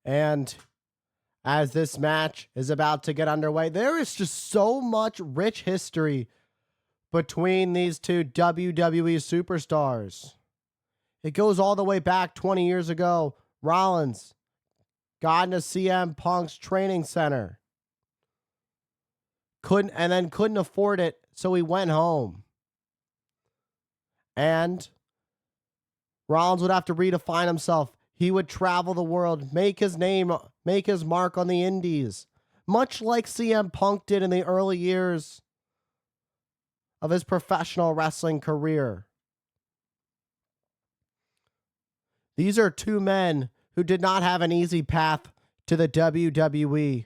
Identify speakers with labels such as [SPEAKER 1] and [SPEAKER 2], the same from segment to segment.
[SPEAKER 1] And as this match is about to get underway, there is just so much rich history between these two WWE superstars. It goes all the way back 20 years ago. Rollins got into CM Punk's training center. Couldn't afford it, so he went home. And Rollins would have to redefine himself. He would travel the world, make his name, make his mark on the indies, much like CM Punk did in the early years of his professional wrestling career. These are two men who did not have an easy path to the WWE,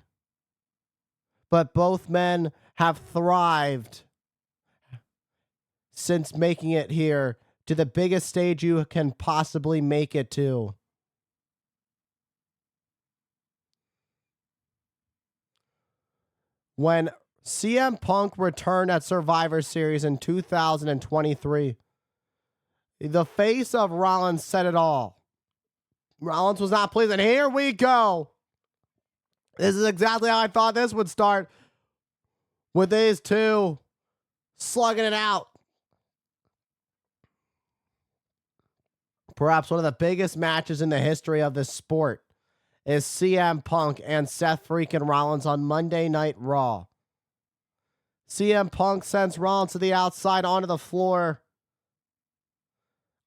[SPEAKER 1] but both men have thrived since making it here to the biggest stage you can possibly make it to. When CM Punk returned at Survivor Series in 2023, the face of Rollins said it all. Rollins was not pleased, and here we go. This is exactly how I thought this would start, with these two slugging it out. Perhaps one of the biggest matches in the history of this sport is CM Punk and Seth Freakin Rollins on Monday Night Raw. CM Punk sends Rollins to the outside onto the floor.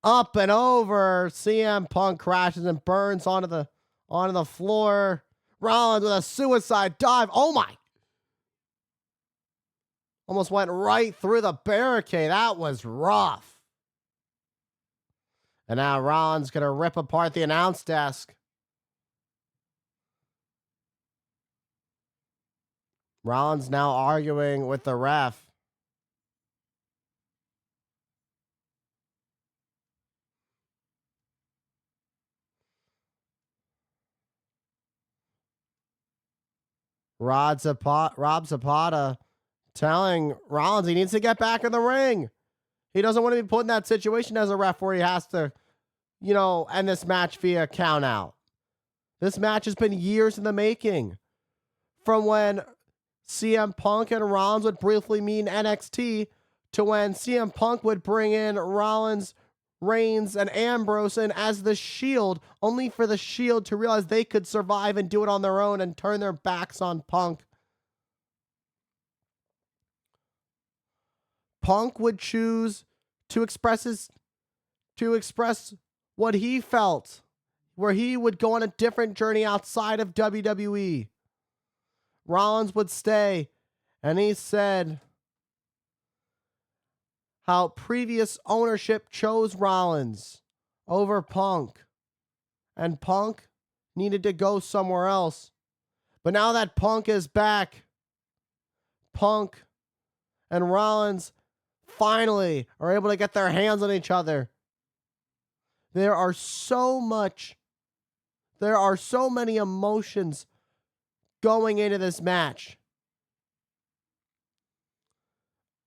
[SPEAKER 1] Up and over. CM Punk crashes and burns onto the floor. Rollins with a suicide dive. Oh my. Almost went right through the barricade. That was rough. And now Rollins going to rip apart the announce desk. Rollins now arguing with the ref. Rob Zapata telling Rollins he needs to get back in the ring. He doesn't want to be put in that situation as a ref where he has to, end this match via count out. This match has been years in the making. From when CM Punk and Rollins would briefly meet in NXT to when CM Punk would bring in Rollins, Reigns, and Ambrose in as the Shield, only for the Shield to realize they could survive and do it on their own and turn their backs on Punk. Punk would choose to express what he felt, where he would go on a different journey outside of WWE. Rollins would stay, and he said how previous ownership chose Rollins over Punk, and Punk needed to go somewhere else. But now that Punk is back, Punk and Rollins finally are able to get their hands on each other. There are so many emotions going into this match.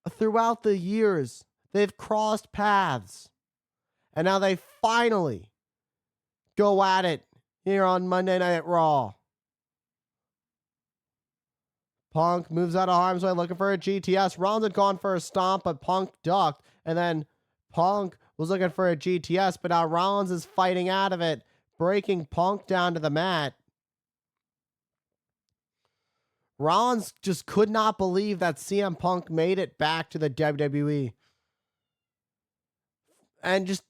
[SPEAKER 1] Throughout the years, they've crossed paths, and now they finally go at it here on Monday Night Raw. Punk moves out of harm's way looking for a GTS. Rollins had gone for a stomp, but Punk ducked, and then Punk was looking for a GTS, but now Rollins is fighting out of it, breaking Punk down to the mat. Rollins just could not believe that CM Punk made it back to the WWE. And just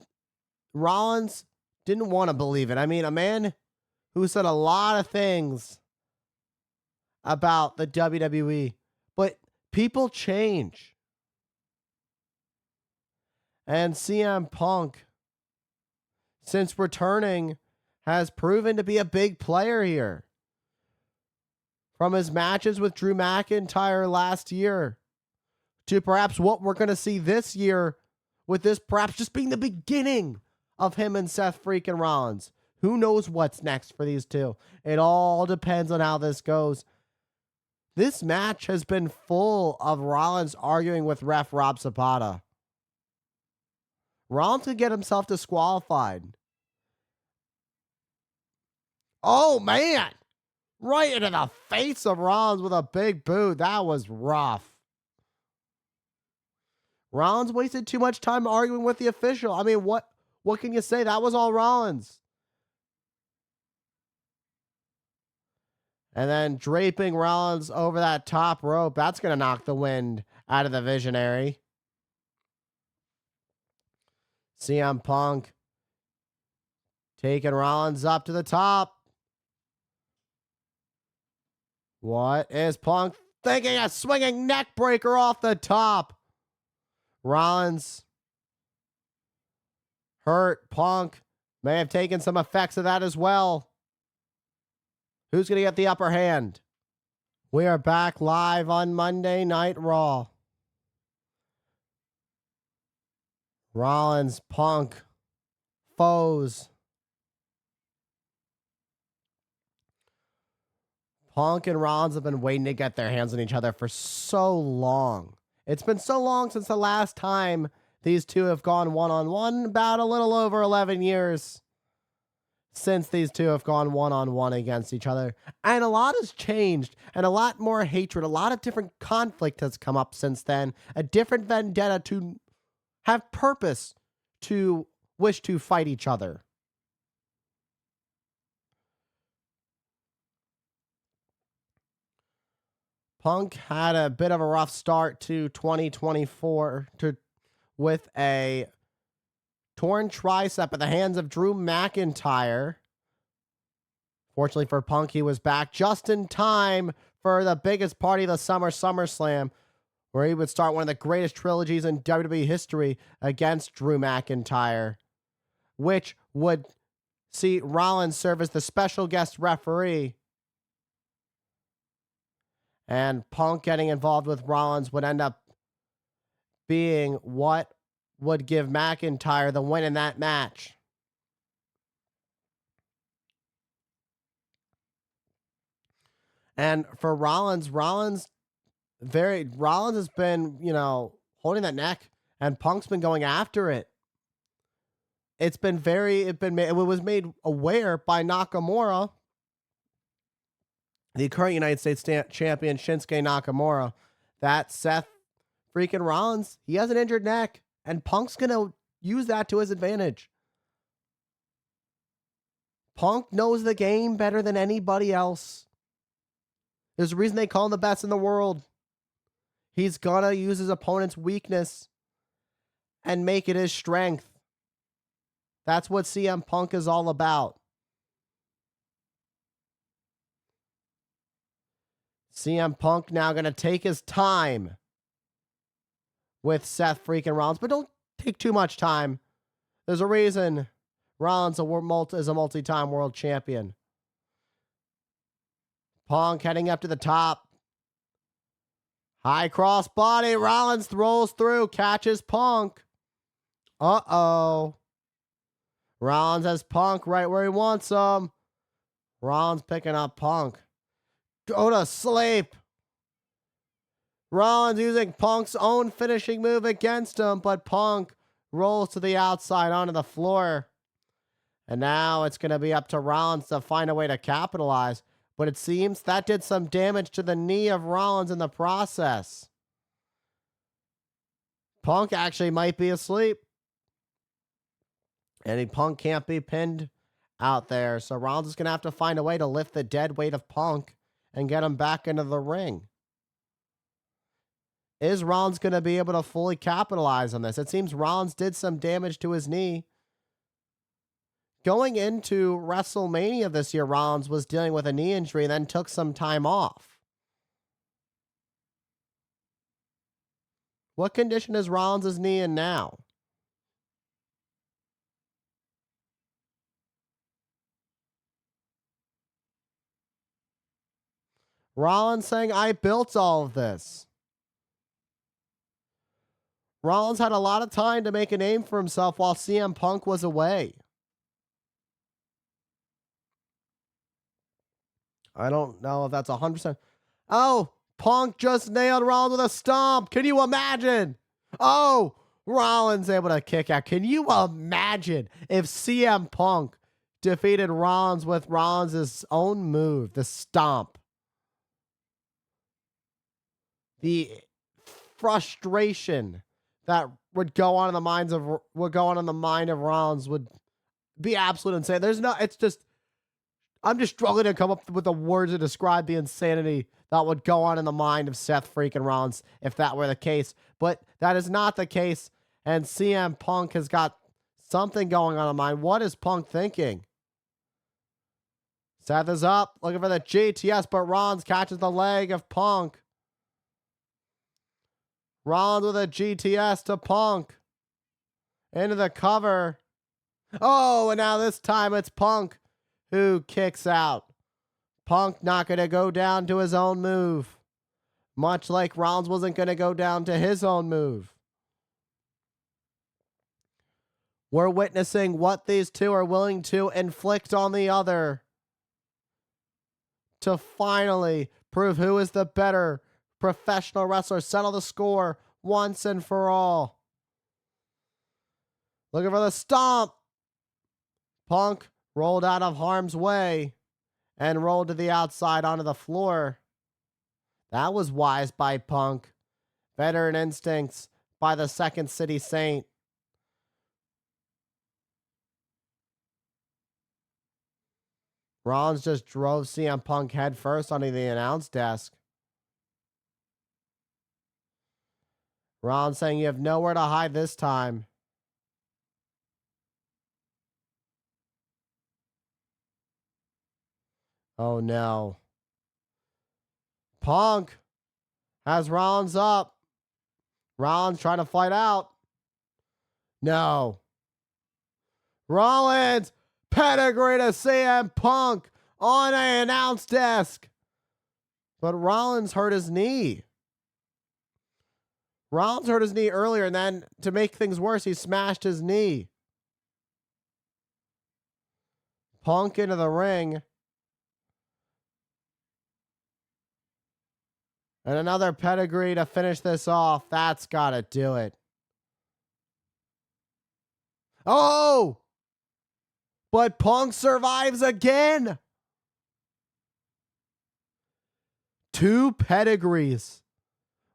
[SPEAKER 1] Rollins didn't want to believe it. I mean, a man who said a lot of things about the WWE, but people change. And CM Punk, since returning, has proven to be a big player here. From his matches with Drew McIntyre last year to perhaps what we're going to see this year, with this perhaps just being the beginning of him and Seth Freakin Rollins. Who knows what's next for these two? It all depends on how this goes. This match has been full of Rollins arguing with ref Rob Zapata. Rollins could get himself disqualified. Oh, man. Right into the face of Rollins with a big boot. That was rough. Rollins wasted too much time arguing with the official. I mean, what can you say? That was all Rollins. And then draping Rollins over that top rope. That's going to knock the wind out of the Visionary. CM Punk taking Rollins up to the top. What is Punk thinking? A swinging neck breaker off the top. Rollins hurt. Punk may have taken some effects of that as well. Who's going to get the upper hand? We are back live on Monday Night Raw. Rollins, Punk, foes. Punk and Rollins have been waiting to get their hands on each other for so long. It's been so long since the last time these two have gone one-on-one, about a little over 11 years since these two have gone one-on-one against each other. And a lot has changed, and a lot more hatred, a lot of different conflict has come up since then, a different vendetta to have purpose to wish to fight each other. Punk had a bit of a rough start to 2024 with a torn tricep at the hands of Drew McIntyre. Fortunately for Punk, he was back just in time for the biggest party of the summer, SummerSlam, where he would start one of the greatest trilogies in WWE history against Drew McIntyre, which would see Rollins serve as the special guest referee. And Punk getting involved with Rollins would end up being what would give McIntyre the win in that match. And for Rollins has been, holding that neck, and Punk's been going after it. It was made aware by Nakamura, the current United States champion Shinsuke Nakamura, that Seth Freakin Rollins, he has an injured neck, and Punk's going to use that to his advantage. Punk knows the game better than anybody else. There's a reason they call him the best in the world. He's going to use his opponent's weakness and make it his strength. That's what CM Punk is all about. CM Punk now going to take his time with Seth Freakin Rollins, but don't take too much time. There's a reason Rollins is a multi-time world champion. Punk heading up to the top. High cross body. Rollins rolls through, catches Punk. Uh-oh. Rollins has Punk right where he wants him. Rollins picking up Punk. Go to sleep. Rollins using Punk's own finishing move against him, but Punk rolls to the outside onto the floor. And now it's going to be up to Rollins to find a way to capitalize. But it seems that did some damage to the knee of Rollins in the process. Punk actually might be asleep. And Punk can't be pinned out there. So Rollins is going to have to find a way to lift the dead weight of Punk and get him back into the ring. Is Rollins going to be able to fully capitalize on this? It seems Rollins did some damage to his knee. Going into WrestleMania this year, Rollins was dealing with a knee injury and then took some time off. What condition is Rollins' knee in now? Rollins saying, I built all of this. Rollins had a lot of time to make a name for himself while CM Punk was away. I don't know if that's 100%. Oh, Punk just nailed Rollins with a stomp. Can you imagine? Oh, Rollins able to kick out. Can you imagine if CM Punk defeated Rollins with Rollins' own move, the stomp. The frustration that would go on in the mind of Rollins would be absolute insane. I'm just struggling to come up with the words to describe the insanity that would go on in the mind of Seth Freakin Rollins if that were the case. But that is not the case, and CM Punk has got something going on in mind. What is Punk thinking? Seth is up, looking for the GTS, but Rollins catches the leg of Punk. Rollins with a GTS to Punk. Into the cover. Oh, and now this time it's Punk who kicks out. Punk not going to go down to his own move. Much like Rollins wasn't going to go down to his own move. We're witnessing what these two are willing to inflict on the other to finally prove who is the better professional wrestler, settle the score once and for all. Looking for the stomp. Punk rolled out of harm's way and rolled to the outside onto the floor. That was wise by Punk. Veteran instincts by the Second City Saint. Rollins just drove CM Punk headfirst onto the announce desk. Rollins saying you have nowhere to hide this time. Oh no. Punk has Rollins up. Rollins trying to fight out. No. Rollins pedigree to CM Punk on an announce desk. But Rollins hurt his knee. Rollins hurt his knee earlier, and then to make things worse, he smashed his knee. Punk into the ring. And another pedigree to finish this off. That's got to do it. Oh! But Punk survives again. 2 pedigrees.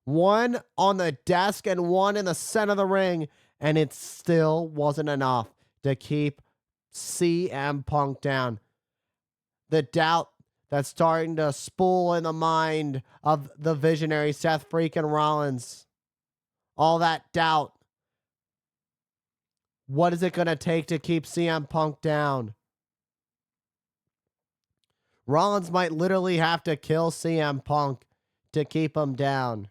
[SPEAKER 1] One on the desk and one in the center of the ring. And it still wasn't enough to keep CM Punk down. The doubt that's starting to spool in the mind of the visionary Seth Freakin Rollins. All that doubt. What is it going to take to keep CM Punk down? Rollins might literally have to kill CM Punk to keep him down.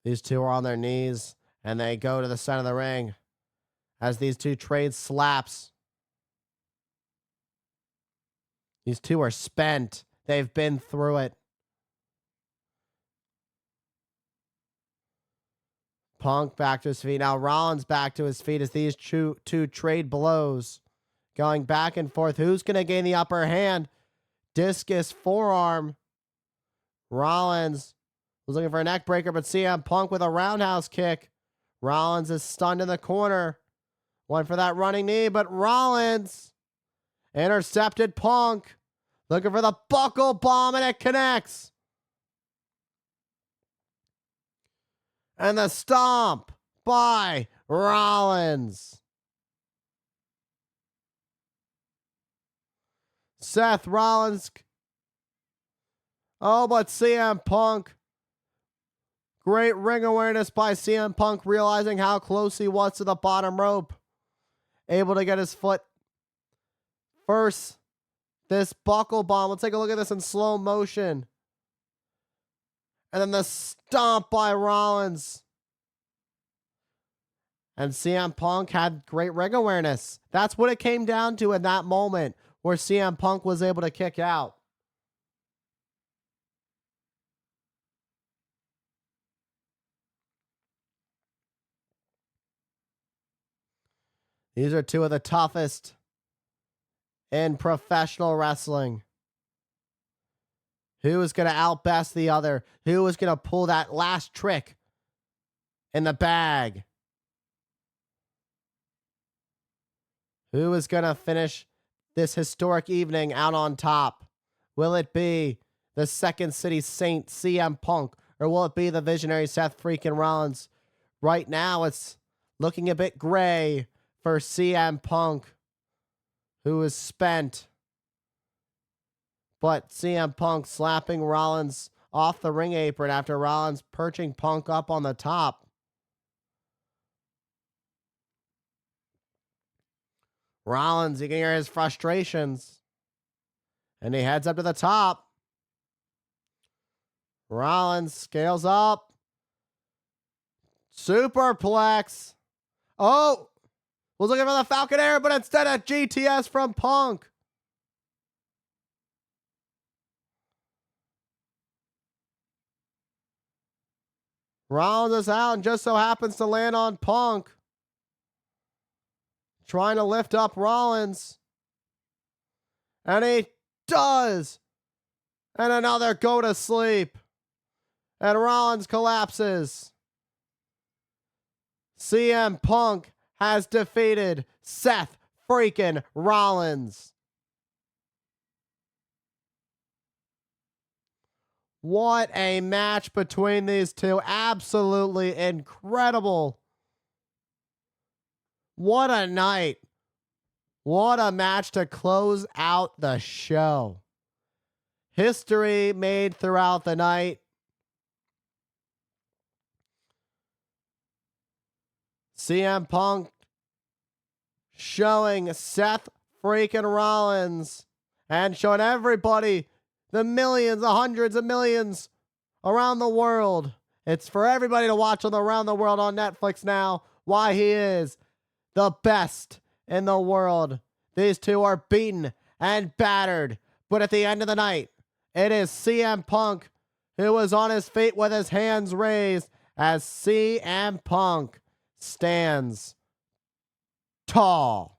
[SPEAKER 1] These two are on their knees, and they go to the center of the ring as these two trade slaps. These two are spent. They've been through it. Punk back to his feet. Now Rollins back to his feet as these two trade blows. Going back and forth. Who's going to gain the upper hand? Discus forearm. Rollins was looking for a neck breaker, but CM Punk with a roundhouse kick. Rollins is stunned in the corner. Went for that running knee, but Rollins intercepted Punk. Looking for the buckle bomb, and it connects. And the stomp by Rollins. Seth Rollins. Oh, but CM Punk. Great ring awareness by CM Punk, realizing how close he was to the bottom rope. Able to get his foot first. This buckle bomb. Let's take a look at this in slow motion. And then the stomp by Rollins. And CM Punk had great ring awareness. That's what it came down to in that moment where CM Punk was able to kick out. These are two of the toughest in professional wrestling. Who is going to outbest the other? Who is going to pull that last trick in the bag? Who is going to finish this historic evening out on top? Will it be the Second City Saint CM Punk, or will it be the visionary Seth Freakin Rollins? Right now, it's looking a bit gray for CM Punk, who is spent. But CM Punk slapping Rollins off the ring apron after Rollins perching Punk up on the top. Rollins, you can hear his frustrations. And he heads up to the top. Rollins scales up. Superplex. Oh! Was looking for the Falcon Air, but instead a GTS from Punk. Rollins is out and just so happens to land on Punk. Trying to lift up Rollins. And he does. And another go to sleep. And Rollins collapses. CM Punk has defeated Seth Freakin Rollins. What a match between these two. Absolutely incredible. What a night. What a match to close out the show. History made throughout the night. CM Punk showing Seth Freakin Rollins and showing everybody, the millions, the hundreds of millions around the world. It's for everybody to watch on Around the World on Netflix now, why he is the best in the world. These two are beaten and battered, but at the end of the night, it is CM Punk who was on his feet with his hands raised as CM Punk stands tall.